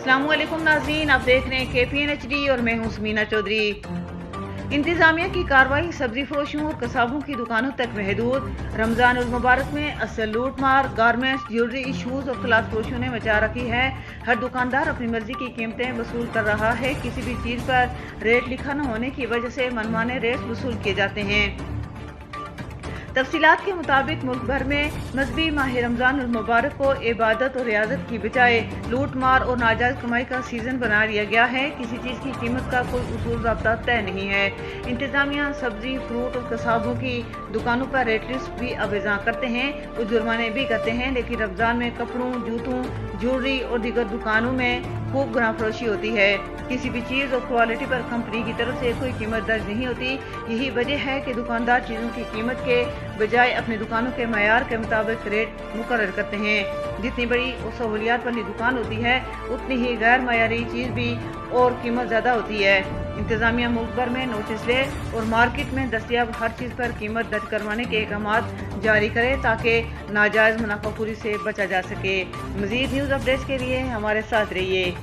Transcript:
अस्सलाम वालेकुम नाज़रीन, आप देख रहे हैं KPN HD और मैं हूं समीना चौधरी। इंतजामिया की कार्रवाई सब्जी फरोशों और कसाबों की दुकानों तक महदूद। रमजान उल मुबारक में असल लूट मार गारमेंट्स, ज्वेलरी, शूज और क्लाथ फरोशों ने मचा रखी है। हर दुकानदार अपनी मर्जी की कीमतें वसूल कर रहा है। किसी भी चीज पर रेट लिखा न होने की वजह से मनमाने रेट वसूल किए जाते हैं। तफसीलात के मुताबिक मुल्क भर में मजहबी माह रमजान उल मुबारक को इबादत और रियाजत की बजाय लूट मार और नाजायज कमाई का सीजन बना लिया गया है। किसी चीज की कीमत का कोई उसूल ज़ाब्ता तय नहीं है। इंतजामिया सब्जी, फ्रूट और कसाबों की दुकानों पर रेट लिस्ट भी अवज़ा करते हैं और जुर्माने भी करते हैं, लेकिन रमजान में कपड़ों, जूतों, ज्वेलरी और दीगर दुकानों में खूब गुना फरोशी होती है। किसी भी चीज़ और क्वालिटी पर कंपनी की तरफ से कोई कीमत दर्ज नहीं होती। यही वजह है कि दुकानदार चीज़ों की कीमत के बजाय अपनी दुकानों के मयार के मुताबिक रेट मुकर्रर करते हैं। जितनी बड़ी और सहूलियात वाली दुकान होती है उतनी ही गैर मयारी चीज़ भी और कीमत ज़्यादा होती है। इंतजामिया मुल्क भर में नोटिस ले और मार्केट में दस्तयाब हर चीज़ पर कीमत दर्ज करवाने के इक़दाम जारी करे ताकि नाजायज़ मुनाफाखोरी से बचा जा सके। मज़ीद न्यूज़ अपडेट्स के लिए हमारे साथ रहिए।